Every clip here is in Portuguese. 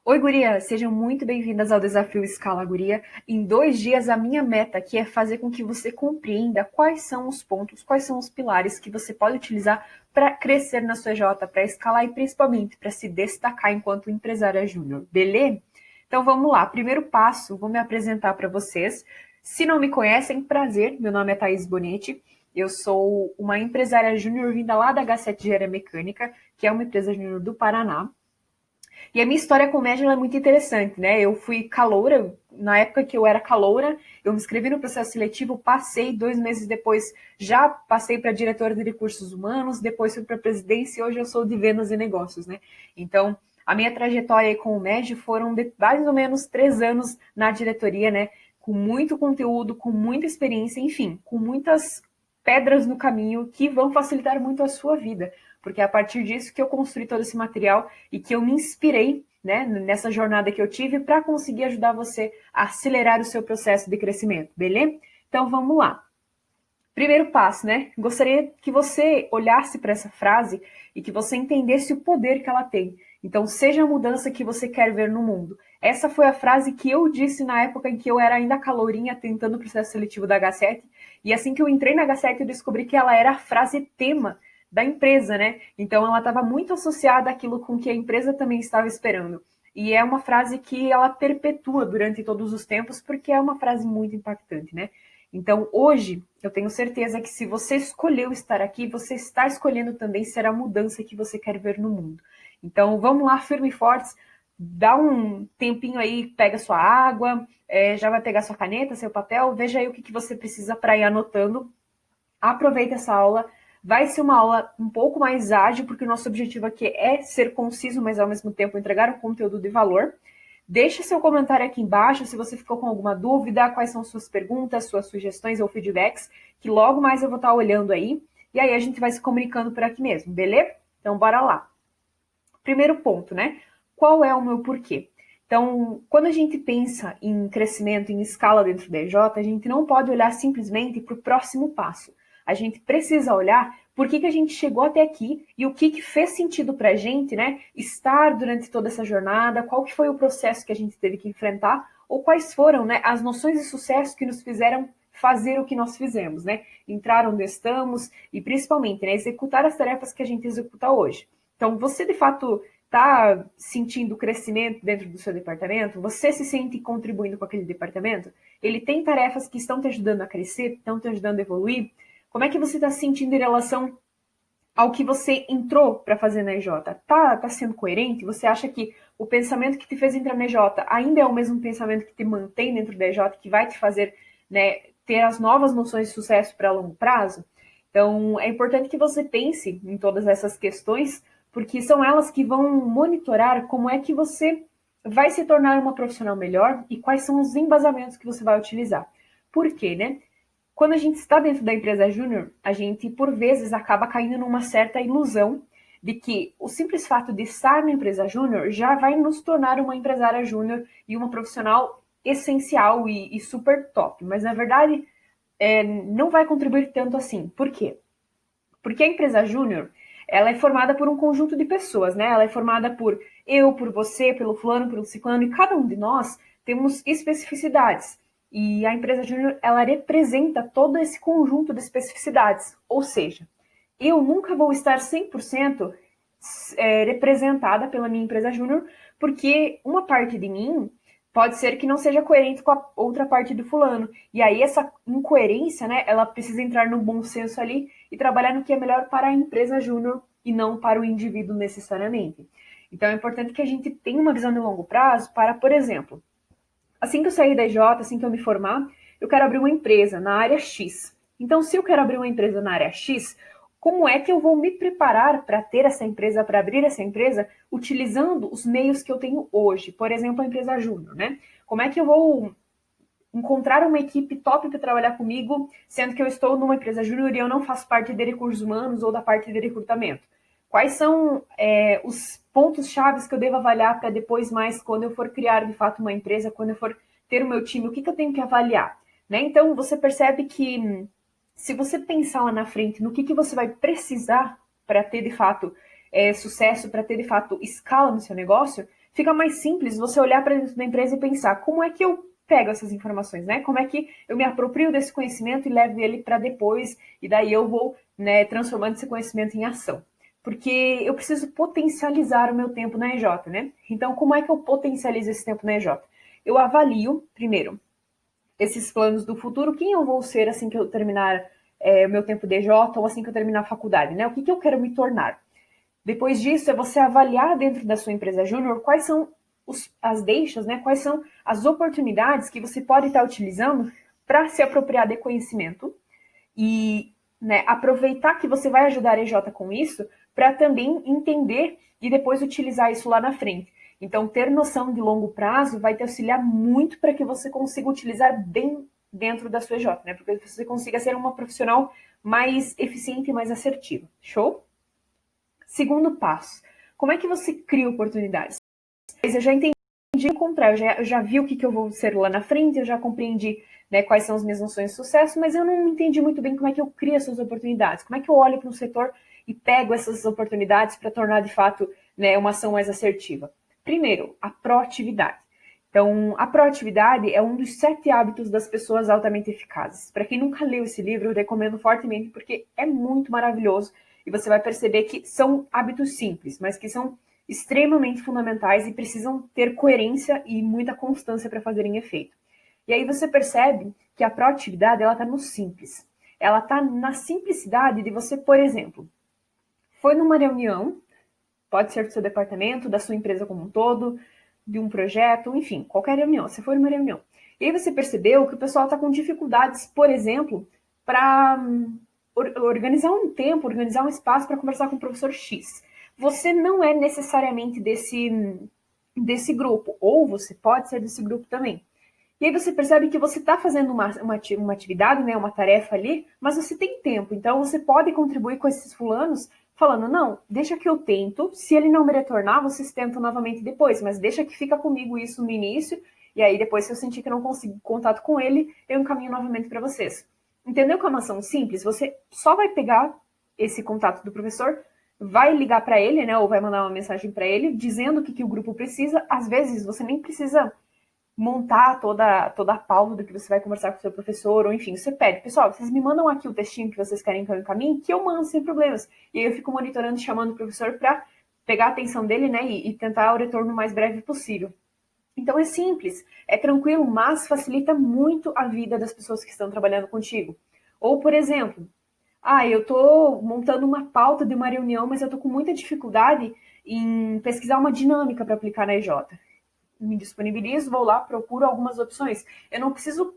Oi, guria, sejam muito bem-vindas ao Desafio Escala Guria. Em 2 dias, a minha meta aqui é fazer com que você compreenda quais são os pontos, quais são os pilares que você pode utilizar para crescer na sua J, para escalar e principalmente para se destacar enquanto empresária júnior, beleza? Então vamos lá, primeiro passo, vou me apresentar para vocês. Se não me conhecem, prazer, meu nome é Thaís Bonetti, eu sou uma empresária júnior vinda lá da H7 Engenharia Mecânica, que é uma empresa júnior do Paraná. E a minha história com o médio é muito interessante, né? Eu fui caloura, na época que eu era caloura, eu me inscrevi no processo seletivo, passei, 2 meses depois já passei para diretora de recursos humanos, depois fui para presidência e hoje eu sou de vendas e negócios, né? Então, a minha trajetória com o médio foram de mais ou menos 3 anos na diretoria, né? Com muito conteúdo, com muita experiência, enfim, com muitas pedras no caminho que vão facilitar muito a sua vida, porque é a partir disso que eu construí todo esse material e que eu me inspirei, né, nessa jornada que eu tive para conseguir ajudar você a acelerar o seu processo de crescimento, beleza? Então vamos lá. Primeiro passo, né? Gostaria que você olhasse para essa frase e que você entendesse o poder que ela tem. Então, seja a mudança que você quer ver no mundo. Essa foi a frase que eu disse na época em que eu era ainda calourinha tentando o processo seletivo da H7. E assim que eu entrei na H7, eu descobri que ela era a frase tema da empresa, né? Então, ela estava muito associada àquilo com que a empresa também estava esperando. E é uma frase que ela perpetua durante todos os tempos, porque é uma frase muito impactante, né? Então, hoje, eu tenho certeza que se você escolheu estar aqui, você está escolhendo também ser a mudança que você quer ver no mundo. Então, vamos lá, firme e fortes, dá um tempinho aí, pega sua água, já vai pegar sua caneta, seu papel, veja aí o que você precisa para ir anotando. Aproveita essa aula, vai ser uma aula um pouco mais ágil, porque o nosso objetivo aqui é ser conciso, mas ao mesmo tempo entregar um conteúdo de valor. Deixe seu comentário aqui embaixo se você ficou com alguma dúvida, quais são suas perguntas, suas sugestões ou feedbacks, que logo mais eu vou estar olhando aí. E aí a gente vai se comunicando por aqui mesmo, beleza? Então bora lá. Primeiro ponto, né? Qual é o meu porquê? Então, quando a gente pensa em crescimento, em escala dentro da EJ, a gente não pode olhar simplesmente para o próximo passo. A gente precisa olhar por que a gente chegou até aqui e o que fez sentido para a gente, né? Estar durante toda essa jornada, qual que foi o processo que a gente teve que enfrentar, ou quais foram, né, as noções de sucesso que nos fizeram fazer o que nós fizemos, né? Entrar onde estamos e principalmente, né, executar as tarefas que a gente executa hoje. Então, você de fato está sentindo crescimento dentro do seu departamento? Você se sente contribuindo com aquele departamento? Ele tem tarefas que estão te ajudando a crescer, estão te ajudando a evoluir? Como é que você está se sentindo em relação ao que você entrou para fazer na EJ? Tá sendo coerente? Você acha que o pensamento que te fez entrar na EJ ainda é o mesmo pensamento que te mantém dentro da EJ, que vai te fazer, né, ter as novas noções de sucesso para longo prazo? Então, é importante que você pense em todas essas questões, porque são elas que vão monitorar como é que você vai se tornar uma profissional melhor e quais são os embasamentos que você vai utilizar. Por quê, né? Quando a gente está dentro da empresa júnior, a gente, por vezes, acaba caindo numa certa ilusão de que o simples fato de estar na empresa júnior já vai nos tornar uma empresária júnior e uma profissional essencial e super top. Mas, na verdade, não vai contribuir tanto assim. Por quê? Porque a empresa júnior, ela é formada por um conjunto de pessoas, né? Ela é formada por eu, por você, pelo fulano, pelo ciclano, e cada um de nós temos especificidades. E a empresa júnior, ela representa todo esse conjunto de especificidades. Ou seja, eu nunca vou estar 100% representada pela minha empresa júnior, porque uma parte de mim pode ser que não seja coerente com a outra parte do fulano. E aí essa incoerência, né, ela precisa entrar no bom senso ali e trabalhar no que é melhor para a empresa júnior e não para o indivíduo necessariamente. Então é importante que a gente tenha uma visão de longo prazo para, por exemplo, assim que eu sair da EJ, assim que eu me formar, eu quero abrir uma empresa na área X. Então, se eu quero abrir uma empresa na área X, como é que eu vou me preparar para ter essa empresa, para abrir essa empresa, utilizando os meios que eu tenho hoje? Por exemplo, a empresa júnior, né? Como é que eu vou encontrar uma equipe top para trabalhar comigo, sendo que eu estou numa empresa júnior e eu não faço parte de recursos humanos ou da parte de recrutamento? Quais são os pontos chaves que eu devo avaliar para depois mais, quando eu for criar de fato uma empresa, quando eu for ter o meu time, o que eu tenho que avaliar? Né? Então, você percebe que se você pensar lá na frente no que você vai precisar para ter de fato sucesso, para ter de fato escala no seu negócio, fica mais simples você olhar para dentro da empresa e pensar como é que eu pego essas informações, né? Como é que eu me aproprio desse conhecimento e levo ele para depois, e daí eu vou, né, transformando esse conhecimento em ação. Porque eu preciso potencializar o meu tempo na EJ, né? Então, como é que eu potencializo esse tempo na EJ? Eu avalio, primeiro, esses planos do futuro, quem eu vou ser assim que eu terminar o meu tempo de EJ ou assim que eu terminar a faculdade, né? O que eu quero me tornar? Depois disso, é você avaliar dentro da sua empresa júnior quais são as deixas, né? Quais são as oportunidades que você pode estar utilizando para se apropriar de conhecimento e, né, aproveitar que você vai ajudar a EJ com isso para também entender e depois utilizar isso lá na frente. Então, ter noção de longo prazo vai te auxiliar muito para que você consiga utilizar bem dentro da sua EJ, né? Porque você consiga ser uma profissional mais eficiente e mais assertiva. Show? Segundo passo, como é que você cria oportunidades? Eu já entendi o contrário, eu já vi o que eu vou ser lá na frente, eu já compreendi, né, quais são as minhas noções de sucesso, mas eu não entendi muito bem como é que eu crio essas oportunidades, como é que eu olho para um setor e pego essas oportunidades para tornar de fato, né, uma ação mais assertiva. Primeiro, a proatividade. Então, a proatividade é um dos 7 hábitos das pessoas altamente eficazes. Para quem nunca leu esse livro, eu recomendo fortemente porque é muito maravilhoso e você vai perceber que são hábitos simples, mas que são extremamente fundamentais e precisam ter coerência e muita constância para fazerem efeito. E aí você percebe que a proatividade ela está no simples. Ela está na simplicidade de você, por exemplo, foi numa reunião, pode ser do seu departamento, da sua empresa como um todo, de um projeto, enfim, qualquer reunião. Você foi numa reunião. E aí você percebeu que o pessoal está com dificuldades, por exemplo, para organizar um tempo, organizar um espaço para conversar com o professor X. Você não é necessariamente desse grupo, ou você pode ser desse grupo também. E aí você percebe que você está fazendo uma atividade, né, uma tarefa ali, mas você tem tempo, então você pode contribuir com esses fulanos falando, não, deixa que eu tento, se ele não me retornar, vocês tentam novamente depois, mas deixa que fica comigo isso no início, e aí depois se eu sentir que eu não consigo contato com ele, eu encaminho novamente para vocês. Entendeu que é uma ação simples? Você só vai pegar esse contato do professor, vai ligar para ele, né, ou vai mandar uma mensagem para ele, dizendo o que o grupo precisa. Às vezes você nem precisa montar toda a pauta do que você vai conversar com o seu professor, ou enfim, você pede, pessoal, vocês me mandam aqui o textinho que vocês querem que eu encaminhe, que eu mando sem problemas. E aí eu fico monitorando e chamando o professor para pegar a atenção dele, né, e tentar o retorno o mais breve possível. Então é simples, é tranquilo, mas facilita muito a vida das pessoas que estão trabalhando contigo. Ou, por exemplo, eu estou montando uma pauta de uma reunião, mas eu estou com muita dificuldade em pesquisar uma dinâmica para aplicar na EJ. Me disponibilizo, vou lá, procuro algumas opções. Eu não preciso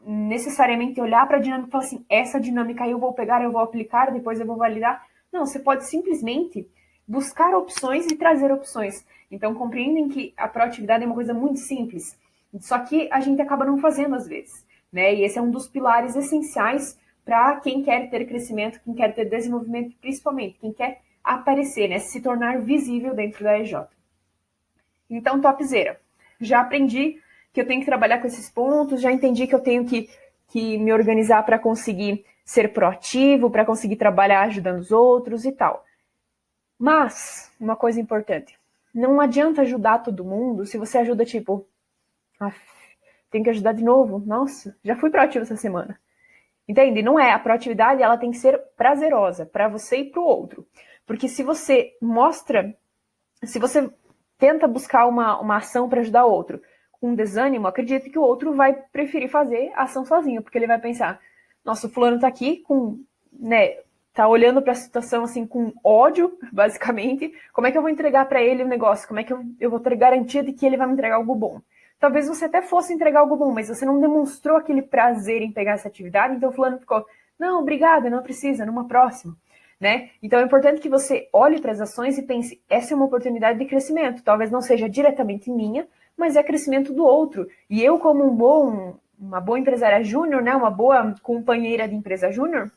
necessariamente olhar para a dinâmica e falar assim, essa dinâmica aí eu vou pegar, eu vou aplicar, depois eu vou validar. Não, você pode simplesmente buscar opções e trazer opções. Então, compreendem que a proatividade é uma coisa muito simples, só que a gente acaba não fazendo às vezes, né? E esse é um dos pilares essenciais para quem quer ter crescimento, quem quer ter desenvolvimento, principalmente quem quer aparecer, né? Se tornar visível dentro da EJ. Então, topzera. Já aprendi que eu tenho que trabalhar com esses pontos, já entendi que eu tenho que me organizar para conseguir ser proativo, para conseguir trabalhar ajudando os outros e tal. Mas, uma coisa importante, não adianta ajudar todo mundo se você ajuda tipo, tem que ajudar de novo, nossa, já fui proativo essa semana. Entende? Não é, a proatividade ela tem que ser prazerosa para você e para o outro. Porque se você tenta buscar uma ação para ajudar o outro com desânimo, acredito que o outro vai preferir fazer a ação sozinho, porque ele vai pensar, nossa, o fulano tá aqui tá olhando para a situação assim com ódio, basicamente, como é que eu vou entregar para ele o negócio? Como é que eu vou ter garantia de que ele vai me entregar algo bom? Talvez você até fosse entregar algo bom, mas você não demonstrou aquele prazer em pegar essa atividade, então o fulano ficou, não, obrigada, não precisa, numa próxima. Né? Então é importante que você olhe para as ações e pense, essa é uma oportunidade de crescimento, talvez não seja diretamente minha, mas é crescimento do outro. E eu, como uma boa empresária júnior, né, uma boa companheira de empresa júnior,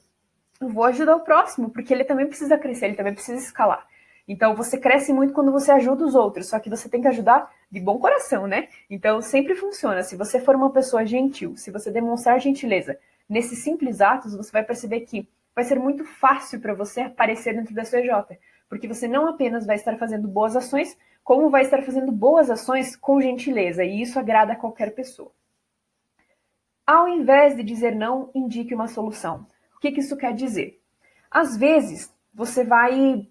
eu vou ajudar o próximo, porque ele também precisa crescer, ele também precisa escalar. Então você cresce muito quando você ajuda os outros, só que você tem que ajudar de bom coração, né? Então sempre funciona. Se você for uma pessoa gentil, se você demonstrar gentileza nesses simples atos, você vai perceber que vai ser muito fácil para você aparecer dentro da sua EJ, porque você não apenas vai estar fazendo boas ações, como vai estar fazendo boas ações com gentileza, e isso agrada a qualquer pessoa. Ao invés de dizer não, indique uma solução. O que isso quer dizer? Às vezes, você vai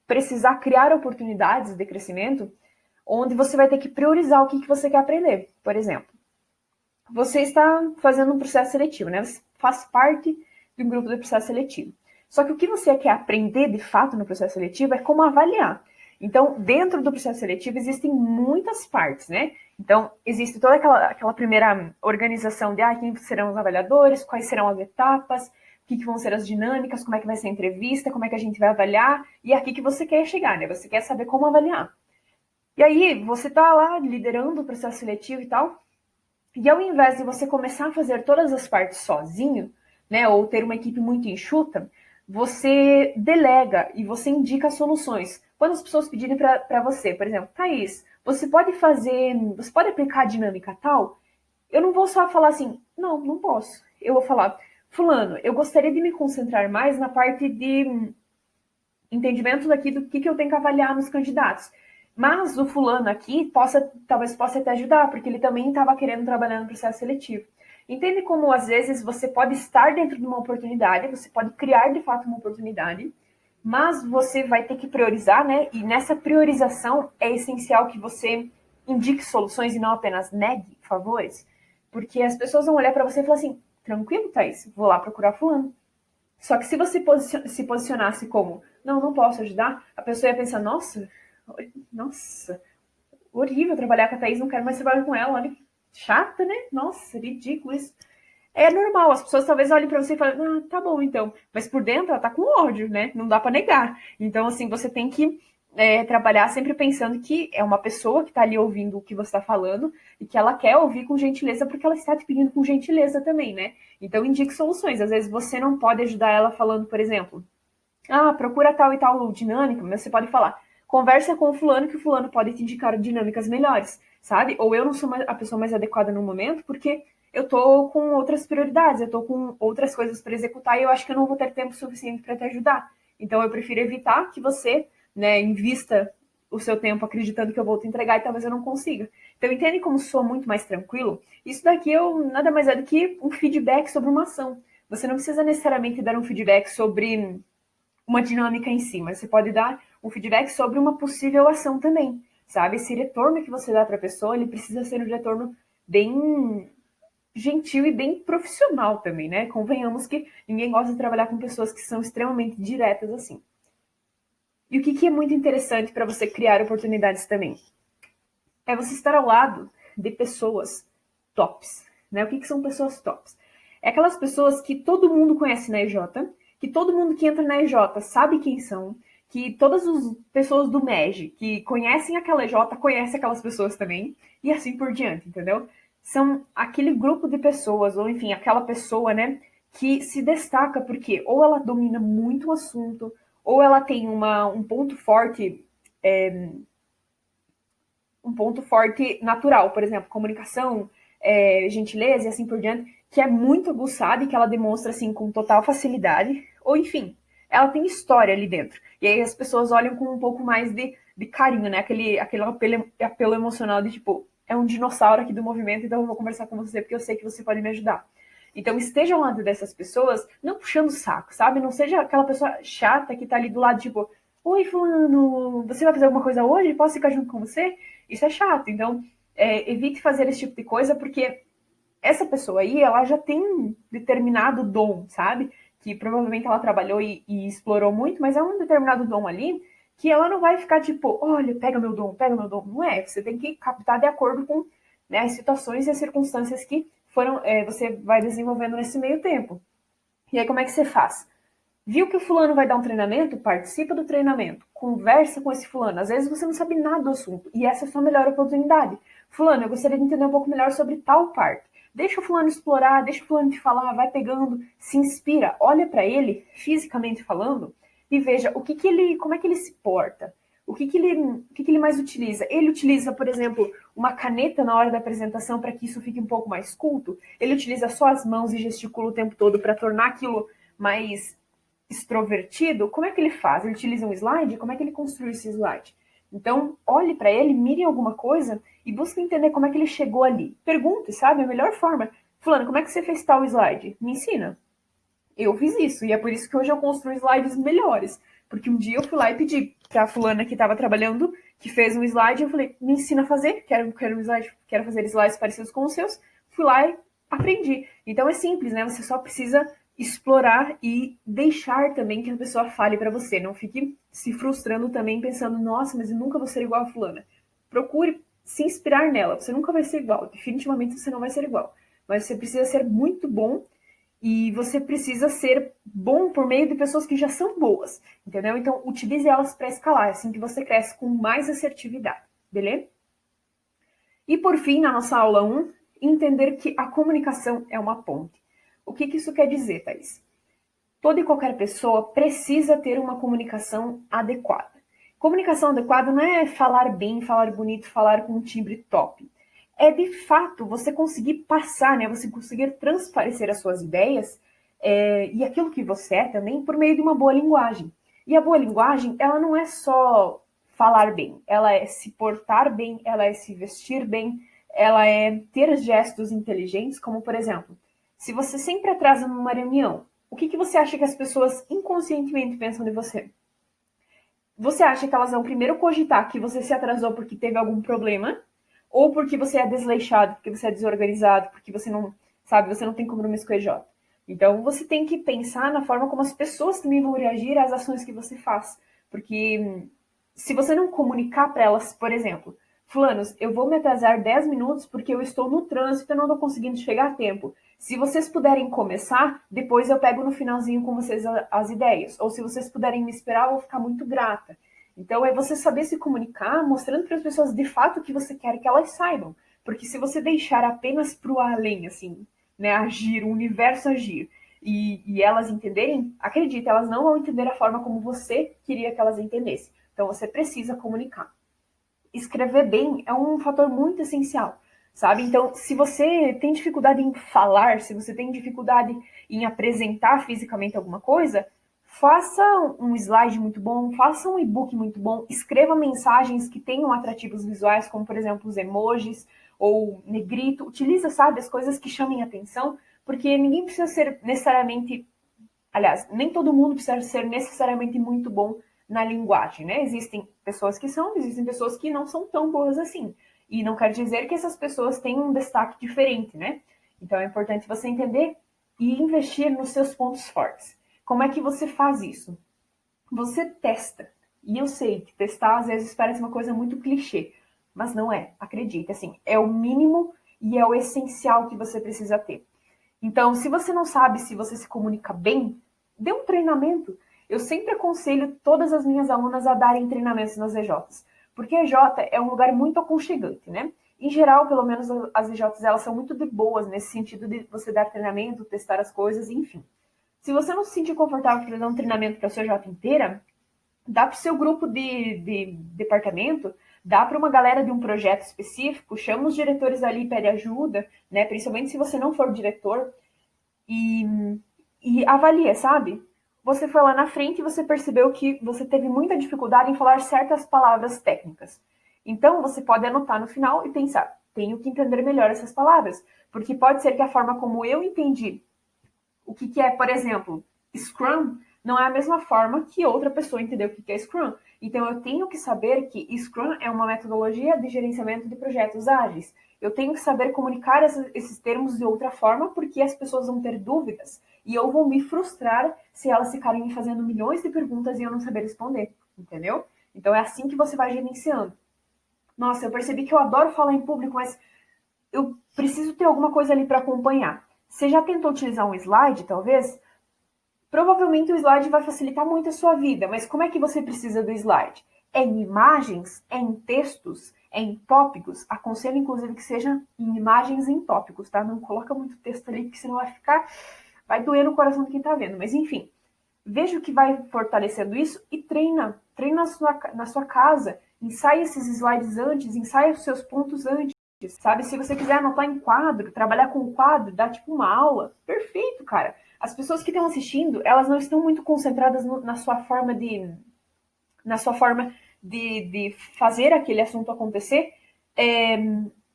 precisar criar oportunidades de crescimento onde você vai ter que priorizar o que você quer aprender. Por exemplo, você está fazendo um processo seletivo, né? Você faz parte de um grupo de processo seletivo. Só que o que você quer aprender de fato no processo seletivo é como avaliar. Então, dentro do processo seletivo existem muitas partes, né? Então, existe toda aquela primeira organização de quem serão os avaliadores, quais serão as etapas, o que vão ser as dinâmicas, como é que vai ser a entrevista, como é que a gente vai avaliar, e é aqui que você quer chegar, né? Você quer saber como avaliar. E aí, você tá lá liderando o processo seletivo e tal, e ao invés de você começar a fazer todas as partes sozinho, né, ou ter uma equipe muito enxuta, você delega e você indica soluções. Quando as pessoas pedirem para você, por exemplo, Thaís, você pode aplicar a dinâmica tal? Eu não vou só falar assim, não posso. Eu vou falar, fulano, eu gostaria de me concentrar mais na parte de entendimento daqui do que eu tenho que avaliar nos candidatos. Mas o fulano aqui talvez possa te ajudar, porque ele também estava querendo trabalhar no processo seletivo. Entende como, às vezes, você pode estar dentro de uma oportunidade, você pode criar, de fato, uma oportunidade, mas você vai ter que priorizar, né? E nessa priorização é essencial que você indique soluções e não apenas negue favores, porque as pessoas vão olhar para você e falar assim, tranquilo, Thaís, vou lá procurar fulano. Só que se você se posicionasse como, não posso ajudar, a pessoa ia pensar, nossa, horrível trabalhar com a Thaís, não quero mais trabalhar com ela, olha, chata, né? Nossa, ridículo isso. É normal, as pessoas talvez olhem pra você e falem, tá bom então. Mas por dentro ela tá com ódio, né? Não dá pra negar. Então, assim, você tem que trabalhar sempre pensando que é uma pessoa que tá ali ouvindo o que você tá falando e que ela quer ouvir com gentileza porque ela está te pedindo com gentileza também, né? Então, indique soluções. Às vezes você não pode ajudar ela falando, por exemplo, procura tal e tal dinâmica, mas você pode falar, conversa com o fulano que o fulano pode te indicar dinâmicas melhores, sabe? Ou eu não sou a pessoa mais adequada no momento porque eu tô com outras prioridades, eu tô com outras coisas para executar e eu acho que eu não vou ter tempo suficiente para te ajudar. Então eu prefiro evitar que você, né, invista o seu tempo acreditando que eu vou te entregar e talvez eu não consiga. Então entende como soa muito mais tranquilo? Isso daqui nada mais é do que um feedback sobre uma ação. Você não precisa necessariamente dar um feedback sobre uma dinâmica em si, mas você pode dar um feedback sobre uma possível ação também, sabe? Esse retorno que você dá para a pessoa, ele precisa ser um retorno bem gentil e bem profissional também, né? Convenhamos que ninguém gosta de trabalhar com pessoas que são extremamente diretas assim. E o que é muito interessante para você criar oportunidades também? É você estar ao lado de pessoas tops, né? O que são pessoas tops? É aquelas pessoas que todo mundo conhece na EJ, que todo mundo que entra na EJ sabe quem são, que todas as pessoas do MEG que conhecem aquela EJ conhecem aquelas pessoas também, e assim por diante, entendeu? São aquele grupo de pessoas, ou enfim, aquela pessoa, né, que se destaca porque ou ela domina muito o assunto, ou ela tem um ponto forte, natural, por exemplo, comunicação, gentileza e assim por diante, que é muito aguçada e que ela demonstra assim com total facilidade, ou enfim, ela tem história ali dentro. E aí as pessoas olham com um pouco mais de carinho, né? Aquele apelo emocional de tipo, é um dinossauro aqui do movimento, então eu vou conversar com você porque eu sei que você pode me ajudar. Então esteja ao lado dessas pessoas, não puxando o saco, sabe? Não seja aquela pessoa chata que tá ali do lado, tipo, oi, fulano, você vai fazer alguma coisa hoje? Posso ficar junto com você? Isso é chato. Então, evite fazer esse tipo de coisa, porque essa pessoa aí, ela já tem um determinado dom, sabe? Que provavelmente ela trabalhou e explorou muito, mas é um determinado dom ali que ela não vai ficar tipo, olha, pega meu dom, pega meu dom. Não é, você tem que captar de acordo com, né, as situações e as circunstâncias que você vai desenvolvendo nesse meio tempo. E aí como é que você faz? Viu que o fulano vai dar um treinamento? Participa do treinamento. Conversa com esse fulano. Às vezes você não sabe nada do assunto. E essa é a sua melhor oportunidade. Fulano, eu gostaria de entender um pouco melhor sobre tal parte. Deixa o fulano explorar, deixa o fulano te falar, vai pegando, se inspira, olha para ele, fisicamente falando, e veja como é que ele se porta. O que ele mais utiliza? Ele utiliza, por exemplo, uma caneta na hora da apresentação para que isso fique um pouco mais culto? Ele utiliza só as mãos e gesticula o tempo todo para tornar aquilo mais extrovertido? Como é que ele faz? Ele utiliza um slide? Como é que ele construi esse slide? Então, olhe para ele, mire alguma coisa e busque entender como é que ele chegou ali. Pergunte, sabe? A melhor forma. Fulano, como é que você fez tal slide? Me ensina. Eu fiz isso, e é por isso que hoje eu construo slides melhores. Porque um dia eu fui lá e pedi pra fulana que estava trabalhando, que fez um slide, eu falei, me ensina a fazer, quero um slide, quero fazer slides parecidos com os seus. Fui lá e aprendi. Então é simples, né? Você só precisa explorar e deixar também que a pessoa fale para você. Não fique se frustrando também, pensando, nossa, mas eu nunca vou ser igual a fulana. Procure se inspirar nela. Você nunca vai ser igual. Definitivamente você não vai ser igual. Mas você precisa ser muito bom e você precisa ser bom por meio de pessoas que já são boas, entendeu? Então, utilize elas para escalar, assim que você cresce com mais assertividade, beleza? E por fim, na nossa aula 1, entender que a comunicação é uma ponte. O que isso quer dizer, Thaís? Toda e qualquer pessoa precisa ter uma comunicação adequada. Comunicação adequada não é falar bem, falar bonito, falar com um timbre top. É de fato você conseguir passar, né? Você conseguir transparecer as suas ideias e aquilo que você é também por meio de uma boa linguagem. E a boa linguagem, ela não é só falar bem, ela é se portar bem, ela é se vestir bem, ela é ter gestos inteligentes, como por exemplo, se você sempre atrasa numa reunião, o que você acha que as pessoas inconscientemente pensam de você? Você acha que elas vão primeiro cogitar que você se atrasou porque teve algum problema? Ou porque você é desleixado, porque você é desorganizado, porque você não, sabe, você não tem compromisso com o EJ? Então, você tem que pensar na forma como as pessoas também vão reagir às ações que você faz. Porque se você não comunicar para elas, por exemplo, fulanos, eu vou me atrasar 10 minutos porque eu estou no trânsito e não estou conseguindo chegar a tempo. Se vocês puderem começar, depois eu pego no finalzinho com vocês as ideias. Ou se vocês puderem me esperar, eu vou ficar muito grata. Então, é você saber se comunicar, mostrando para as pessoas de fato o que você quer que elas saibam. Porque se você deixar apenas para o além, assim, né, agir, o universo agir, e elas entenderem, acredite, elas não vão entender a forma como você queria que elas entendessem. Então, você precisa comunicar. Escrever bem é um fator muito essencial, sabe? Então, se você tem dificuldade em falar, se você tem dificuldade em apresentar fisicamente alguma coisa, faça um slide muito bom, faça um e-book muito bom, escreva mensagens que tenham atrativos visuais, como, por exemplo, os emojis ou negrito. Utiliza, sabe, as coisas que chamem atenção, porque ninguém precisa ser necessariamente... Aliás, nem todo mundo precisa ser necessariamente muito bom na linguagem, né? Existem pessoas que são, existem pessoas que não são tão boas assim. E não quer dizer que essas pessoas tenham um destaque diferente, né? Então é importante você entender e investir nos seus pontos fortes. Como é que você faz isso? Você testa. E eu sei que testar às vezes parece uma coisa muito clichê, mas não é. Acredite, assim, é o mínimo e é o essencial que você precisa ter. Então, se você não sabe se você se comunica bem, dê um treinamento. Eu sempre aconselho todas as minhas alunas a darem treinamentos nas EJs, porque a EJ é um lugar muito aconchegante, né? Em geral, pelo menos as EJs, elas são muito de boas nesse sentido de você dar treinamento, testar as coisas, enfim. Se você não se sentir confortável para dar um treinamento para a sua EJ inteira, dá para o seu grupo de departamento, dá para uma galera de um projeto específico, chama os diretores ali e pede ajuda, né? Principalmente se você não for diretor, e, e avalia, sabe? Você foi lá na frente e você percebeu que você teve muita dificuldade em falar certas palavras técnicas. Então, você pode anotar no final e pensar, tenho que entender melhor essas palavras, porque pode ser que a forma como eu entendi o que é, por exemplo, Scrum, não é a mesma forma que outra pessoa entendeu o que é Scrum. Então, eu tenho que saber que Scrum é uma metodologia de gerenciamento de projetos ágeis. Eu tenho que saber comunicar esses termos de outra forma, porque as pessoas vão ter dúvidas. E eu vou me frustrar se elas ficarem me fazendo milhões de perguntas e eu não saber responder. Entendeu? Então, é assim que você vai gerenciando. Nossa, eu percebi que eu adoro falar em público, mas eu preciso ter alguma coisa ali para acompanhar. Você já tentou utilizar um slide, talvez? Provavelmente o slide vai facilitar muito a sua vida, mas como é que você precisa do slide? É em imagens? É em textos? É em tópicos? Aconselho, inclusive, que seja em imagens e em tópicos, tá? Não coloca muito texto ali, porque senão vai doer no coração de quem tá vendo. Mas enfim, veja o que vai fortalecendo isso e treina. Treina na sua casa. Ensaie esses slides antes, ensaie os seus pontos antes. Sabe, se você quiser anotar em quadro, trabalhar com quadro, dar tipo uma aula, perfeito, cara. As pessoas que estão assistindo, elas não estão muito concentradas na sua forma de fazer aquele assunto acontecer,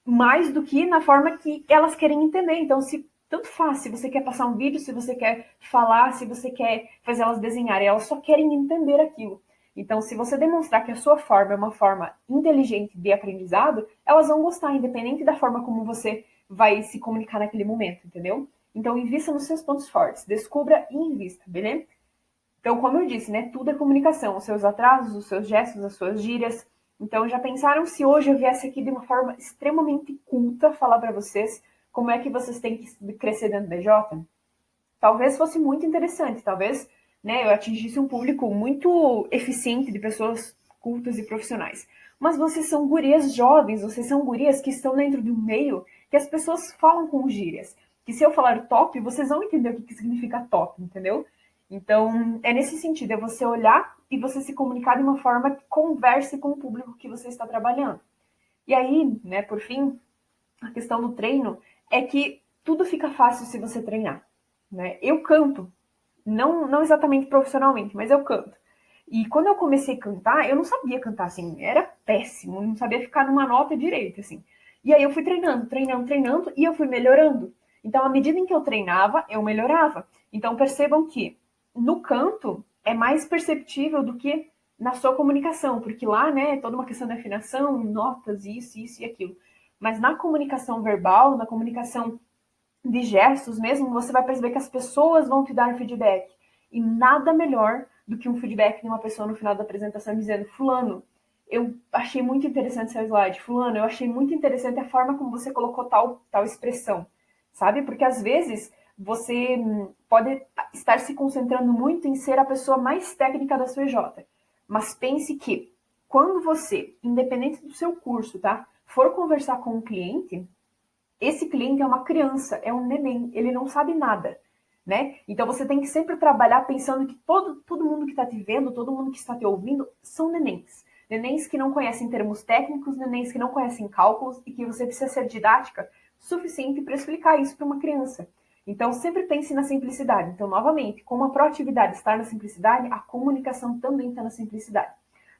mais do que na forma que elas querem entender. Então, se tanto faz, se você quer passar um vídeo, se você quer falar, se você quer fazer elas desenharem, elas só querem entender aquilo. Então, se você demonstrar que a sua forma é uma forma inteligente de aprendizado, elas vão gostar, independente da forma como você vai se comunicar naquele momento, entendeu? Então, invista nos seus pontos fortes, descubra e invista, beleza? Então, como eu disse, né, tudo é comunicação, os seus atrasos, os seus gestos, as suas gírias. Então, já pensaram se hoje eu viesse aqui de uma forma extremamente culta falar para vocês como é que vocês têm que crescer dentro do BJ? Talvez fosse muito interessante, talvez, né, eu atingisse um público muito eficiente de pessoas cultas e profissionais. Mas vocês são gurias jovens, vocês são gurias que estão dentro de um meio que as pessoas falam com gírias. Que se eu falar top, vocês vão entender o que significa top, entendeu? Então, é nesse sentido, é você olhar e você se comunicar de uma forma que converse com o público que você está trabalhando. E aí, né, por fim, a questão do treino é que tudo fica fácil se você treinar, né? Eu canto, não exatamente profissionalmente, mas eu canto. E quando eu comecei a cantar, eu não sabia cantar assim, era péssimo, não sabia ficar numa nota direita, assim. E aí eu fui treinando, e eu fui melhorando. Então, à medida em que eu treinava, eu melhorava. Então, percebam que no canto é mais perceptível do que na sua comunicação, porque lá, né, é toda uma questão de afinação, notas, isso e aquilo. Mas na comunicação verbal, na comunicação de gestos mesmo, você vai perceber que as pessoas vão te dar feedback. E nada melhor do que um feedback de uma pessoa no final da apresentação dizendo: Fulano, eu achei muito interessante seu slide. Fulano, eu achei muito interessante a forma como você colocou tal expressão. Sabe? Porque às vezes você pode estar se concentrando muito em ser a pessoa mais técnica da sua EJ. Mas pense que quando você, independente do seu curso, tá, for conversar com um cliente, esse cliente é uma criança, é um neném, ele não sabe nada, né? Então você tem que sempre trabalhar pensando que todo mundo que está te vendo, todo mundo que está te ouvindo, são nenéns. Nenéns que não conhecem termos técnicos, nenéns que não conhecem cálculos e que você precisa ser didática suficiente para explicar isso para uma criança. Então sempre pense na simplicidade. Então, novamente, como a proatividade está na simplicidade, a comunicação também está na simplicidade.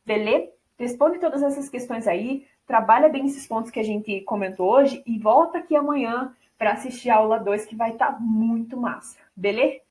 Beleza? Responde todas essas questões aí, trabalha bem esses pontos que a gente comentou hoje e volta aqui amanhã para assistir a aula 2 que vai estar muito massa. Beleza?